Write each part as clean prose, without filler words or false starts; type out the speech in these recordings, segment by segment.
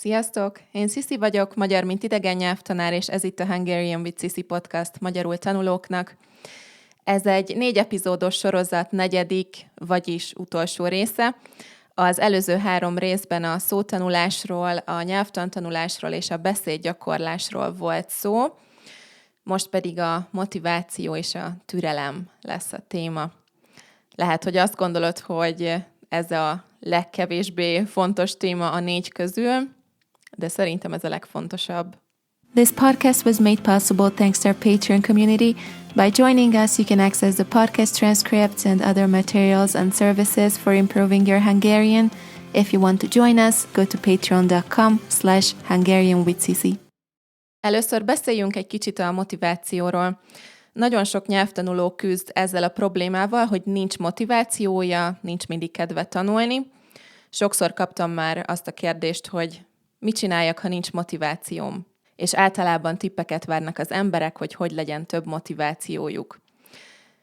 Sziasztok! Én Sziszi vagyok, magyar mint idegen nyelvtanár, és ez itt a Hungarian with Sziszi podcast magyarul tanulóknak. Ez egy 4 epizódos sorozat negyedik, vagyis utolsó része. Az előző 3 részben a szótanulásról, a nyelvtantanulásról és a beszédgyakorlásról volt szó, most pedig a motiváció és a türelem lesz a téma. Lehet, hogy azt gondolod, hogy ez a legkevésbé fontos téma a 4 közül, de szerintem ez a legfontosabb. This podcast was made possible thanks to our Patreon community. By joining us, you can access the podcast transcripts and other materials and services for improving your Hungarian. If you want to join us, go to patreon.com/HungarianWithSisi. Először beszéljünk egy kicsit a motivációról. Nagyon sok nyelvtanuló küzd ezzel a problémával, hogy nincs motivációja, nincs mindig kedve tanulni. Sokszor kaptam már azt a kérdést, hogy mit csináljak, ha nincs motivációm? És általában tippeket várnak az emberek, hogy legyen több motivációjuk.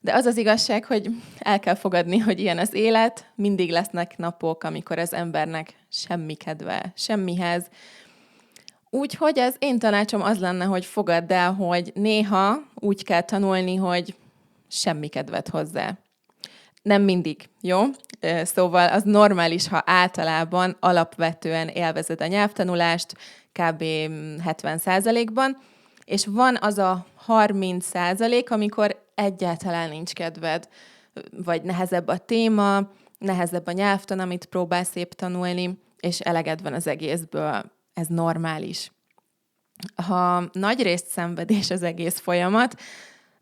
De az az igazság, hogy el kell fogadni, hogy ilyen az élet, mindig lesznek napok, amikor az embernek semmi kedve, semmihez. Úgyhogy az én tanácsom az lenne, hogy fogadd el, hogy néha úgy kell tanulni, hogy semmi kedved hozzá. Nem mindig, jó? Szóval az normális, ha általában alapvetően élvezed a nyelvtanulást, kb. 70%-ban, és van az a 30%, amikor egyáltalán nincs kedved, vagy nehezebb a téma, nehezebb a nyelvtan, amit próbálsz épp tanulni, és eleged van az egészből. Ez normális. Ha nagy részt szenvedés az egész folyamat,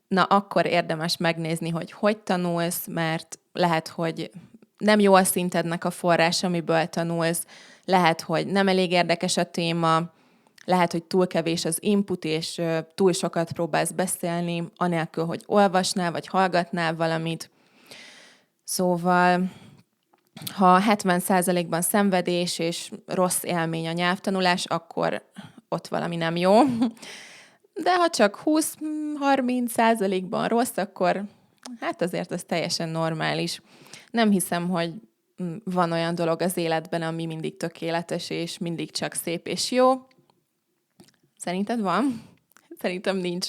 na akkor érdemes megnézni, hogy tanulsz, mert lehet, hogy nem jó a szintednek a forrás, amiből tanulsz, lehet, hogy nem elég érdekes a téma, lehet, hogy túl kevés az input, és túl sokat próbálsz beszélni, anélkül, hogy olvasnál, vagy hallgatnál valamit. Szóval, ha 70%-ban szenvedés és rossz élmény a nyelvtanulás, akkor ott valami nem jó. De ha csak 20-30%-ban rossz, akkor hát azért ez teljesen normális. Nem hiszem, hogy van olyan dolog az életben, ami mindig tökéletes, és mindig csak szép és jó. Szerinted van? Szerintem nincs.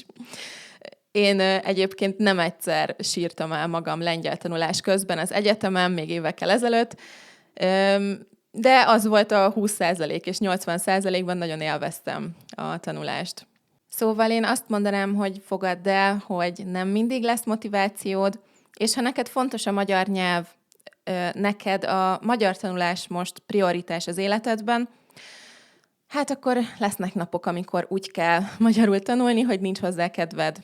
Én egyébként nem egyszer sírtam el magam lengyel tanulás közben az egyetemen, még évekkel ezelőtt, de az volt a 20% és 80%-ban nagyon élveztem a tanulást. Szóval én azt mondanám, hogy fogadd el, hogy nem mindig lesz motivációd, és ha neked fontos a magyar nyelv, neked a magyar tanulás most prioritás az életedben, hát akkor lesznek napok, amikor úgy kell magyarul tanulni, hogy nincs hozzá kedved.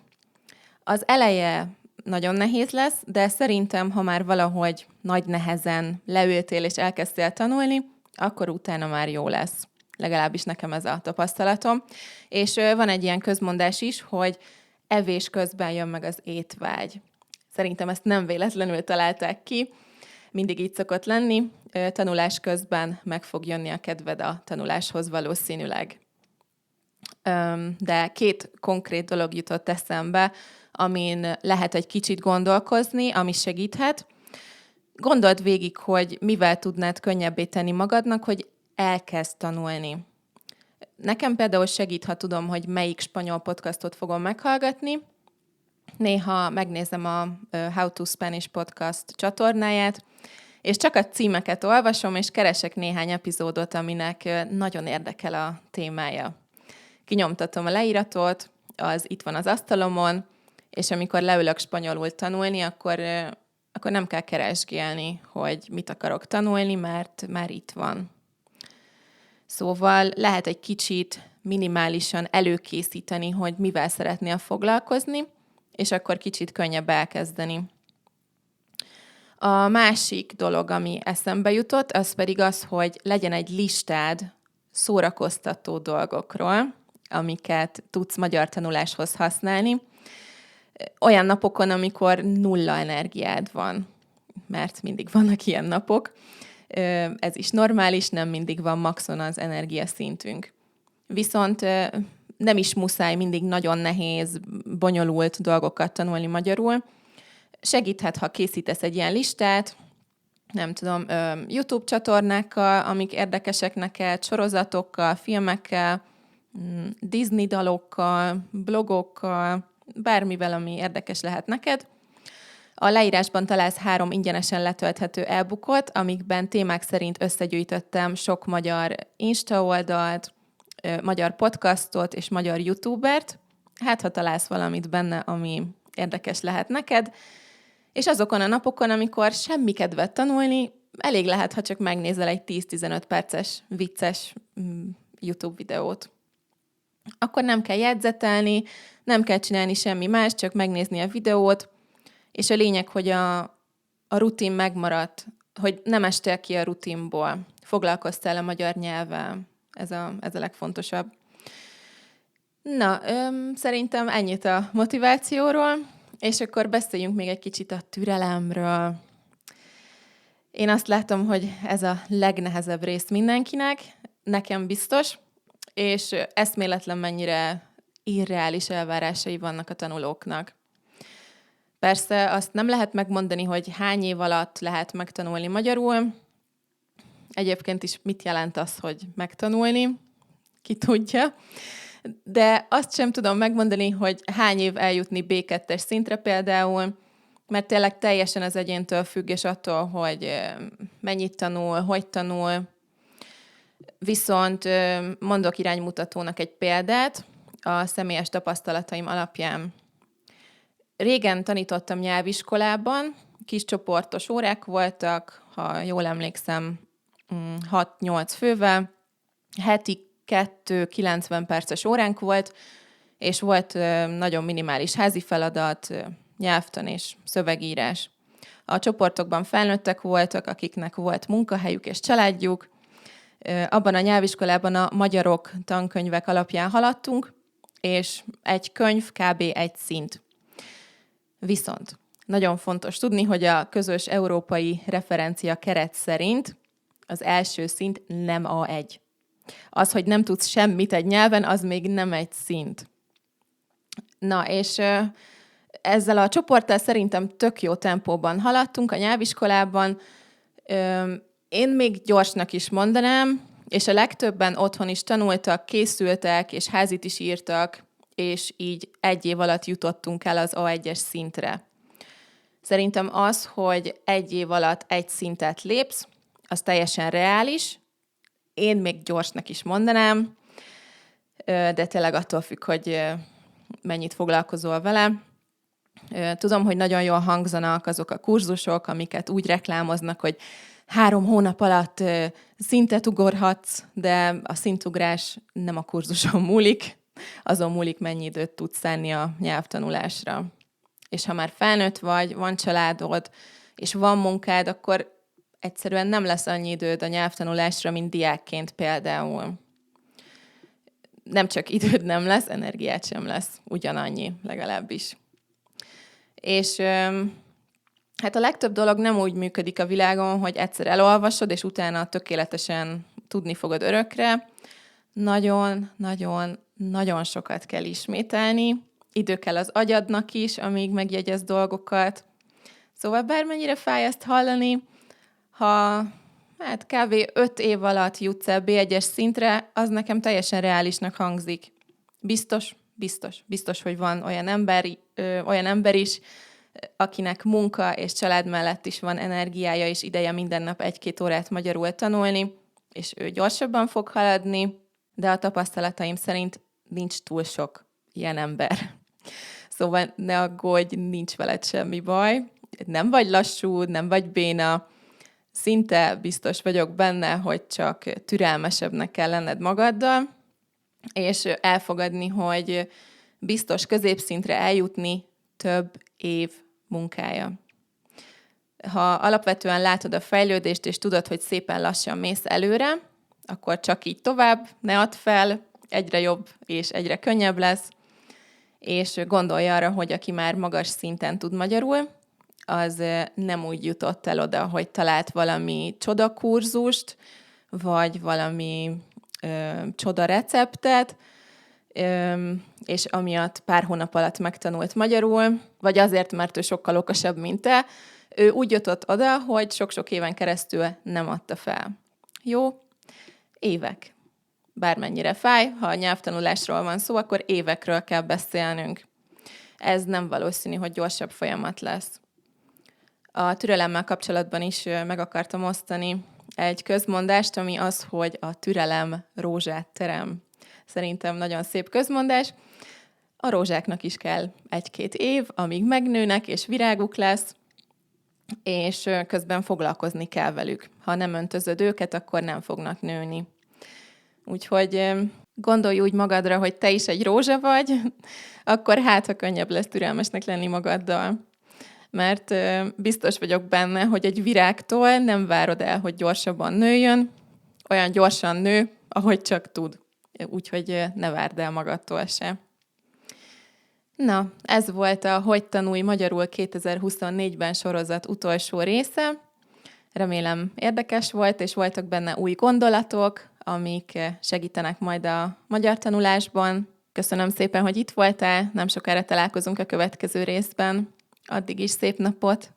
Az eleje nagyon nehéz lesz, de szerintem, ha már valahogy nagy nehezen leültél és elkezdtél tanulni, akkor utána már jó lesz. Legalábbis nekem ez a tapasztalatom. És van egy ilyen közmondás is, hogy evés közben jön meg az étvágy. Szerintem ezt nem véletlenül találták ki, mindig így szokott lenni, tanulás közben meg fog jönni a kedved a tanuláshoz valószínűleg. De 2 konkrét dolog jutott eszembe, amin lehet egy kicsit gondolkozni, ami segíthet. Gondold végig, hogy mivel tudnád könnyebbé tenni magadnak, hogy elkezd tanulni. Nekem például segít, ha tudom, hogy melyik spanyol podcastot fogom meghallgatni. Néha megnézem a How to Spanish podcast csatornáját, és csak a címeket olvasom, és keresek néhány epizódot, aminek nagyon érdekel a témája. Kinyomtatom a leíratot, az itt van az asztalomon, és amikor leülök spanyolul tanulni, akkor nem kell keresgélni, hogy mit akarok tanulni, mert már itt van. Szóval lehet egy kicsit minimálisan előkészíteni, hogy mivel szeretnél foglalkozni, és akkor kicsit könnyebb elkezdeni. A másik dolog, ami eszembe jutott, az pedig az, hogy legyen egy listád szórakoztató dolgokról, amiket tudsz magyar tanuláshoz használni, olyan napokon, amikor 0 energiád van, mert mindig vannak ilyen napok. Ez is normális, nem mindig van maxon az energiaszintünk. Viszont nem is muszáj mindig nagyon nehéz, bonyolult dolgokat tanulni magyarul. Segíthet, ha készítesz egy ilyen listát, nem tudom, YouTube csatornákkal, amik érdekesek neked, sorozatokkal, filmekkel, Disney dalokkal, blogokkal, bármivel, ami érdekes lehet neked. A leírásban találsz 3 ingyenesen letölthető e-bookot, amikben témák szerint összegyűjtöttem sok magyar Insta oldalt, magyar podcastot és magyar YouTubert. Hát, ha találsz valamit benne, ami érdekes lehet neked. És azokon a napokon, amikor semmi kedved tanulni, elég lehet, ha csak megnézel egy 10-15 perces vicces YouTube videót. Akkor nem kell jegyzetelni, nem kell csinálni semmi más, csak megnézni a videót, és a lényeg, hogy a rutin megmaradt, hogy nem estél ki a rutinból, foglalkoztál a magyar nyelvvel. Ez a legfontosabb. Na, szerintem ennyit a motivációról, és akkor beszéljünk még egy kicsit a türelemről. Én azt látom, hogy ez a legnehezebb rész mindenkinek, nekem biztos, és eszméletlen mennyire irreális elvárásai vannak a tanulóknak. Persze azt nem lehet megmondani, hogy hány év alatt lehet megtanulni magyarul. Egyébként is mit jelent az, hogy megtanulni? Ki tudja. De azt sem tudom megmondani, hogy hány év eljutni B2-es szintre például, mert tényleg teljesen az egyéntől függ, és attól, hogy mennyit tanul, hogy tanul. Viszont mondok iránymutatónak egy példát a személyes tapasztalataim alapján. Régen tanítottam nyelviskolában, kis csoportos órák voltak, ha jól emlékszem, 6-8 fővel, heti 2 90 perces óránk volt, és volt nagyon minimális házi feladat, nyelvtan és szövegírás. A csoportokban felnőttek voltak, akiknek volt munkahelyük és családjuk. Abban a nyelviskolában a magyarok tankönyvek alapján haladtunk, és egy könyv kb. Egy szint. Viszont nagyon fontos tudni, hogy a közös európai referencia keret szerint az első szint nem A1. Az, hogy nem tudsz semmit egy nyelven, az még nem egy szint. Na, és ezzel a csoporttal szerintem tök jó tempóban haladtunk a nyelviskolában. Én még gyorsnak is mondanám, és a legtöbben otthon is tanultak, készültek, és házit is írtak, és így 1 év alatt jutottunk el az A1-es szintre. Szerintem az, hogy 1 év alatt egy szintet lépsz, az teljesen reális. Én még gyorsnak is mondanám, de tényleg attól függ, hogy mennyit foglalkozol vele. Tudom, hogy nagyon jól hangzanak azok a kurzusok, amiket úgy reklámoznak, hogy 3 hónap alatt szintet ugorhatsz, de a szintugrás nem a kurzuson múlik, azon múlik, mennyi időt tudsz szánni a nyelvtanulásra. És ha már felnőtt vagy, van családod, és van munkád, akkor egyszerűen nem lesz annyi időd a nyelvtanulásra, mint diákként például. Nem csak időd nem lesz, energiát sem lesz, ugyanannyi legalábbis. És hát a legtöbb dolog nem úgy működik a világon, hogy egyszer elolvasod, és utána tökéletesen tudni fogod örökre. Nagyon sokat kell ismételni. Idő kell az agyadnak is, amíg megjegyez dolgokat. Szóval bármennyire fáj ezt hallani, ha kb. 5 év alatt jutsz el B1-es szintre, az nekem teljesen reálisnak hangzik. Biztos, hogy van olyan ember is, akinek munka és család mellett is van energiája és ideje minden nap 1-2 órát magyarul tanulni, és ő gyorsabban fog haladni, de a tapasztalataim szerint nincs túl sok ilyen ember. Szóval ne aggódj, nincs veled semmi baj. Nem vagy lassú, nem vagy béna. Szinte biztos vagyok benne, hogy csak türelmesebbnek kell lenned magaddal, és elfogadni, hogy biztos középszintre eljutni több év munkája. Ha alapvetően látod a fejlődést, és tudod, hogy szépen lassan mész előre, akkor csak így tovább, ne add fel, egyre jobb és egyre könnyebb lesz, és gondolj arra, hogy aki már magas szinten tud magyarul, az nem úgy jutott el oda, hogy talált valami csodakurzust, vagy valami csoda receptet, és amiatt pár hónap alatt megtanult magyarul, vagy azért, mert ő sokkal okosabb, mint te. Ő úgy jutott oda, hogy sok-sok éven keresztül nem adta fel. Jó? Évek. Bármennyire fáj, ha a nyelvtanulásról van szó, akkor évekről kell beszélnünk. Ez nem valószínű, hogy gyorsabb folyamat lesz. A türelemmel kapcsolatban is meg akartam osztani egy közmondást, ami az, hogy a türelem rózsát terem. Szerintem nagyon szép közmondás. A rózsáknak is kell 1-2 év, amíg megnőnek, és viráguk lesz, és közben foglalkozni kell velük. Ha nem öntözöd őket, akkor nem fognak nőni. Úgyhogy gondolj úgy magadra, hogy te is egy rózsa vagy, akkor ha könnyebb lesz türelmesnek lenni magaddal. Mert biztos vagyok benne, hogy egy virágtól nem várod el, hogy gyorsabban nőjön, olyan gyorsan nő, ahogy csak tud. Úgyhogy ne várd el magadtól se. Na, ez volt a Hogy tanulj magyarul 2024-ben sorozat utolsó része. Remélem érdekes volt, és voltak benne új gondolatok, amik segítenek majd a magyar tanulásban. Köszönöm szépen, hogy itt voltál, nem sokára találkozunk a következő részben. Addig is szép napot!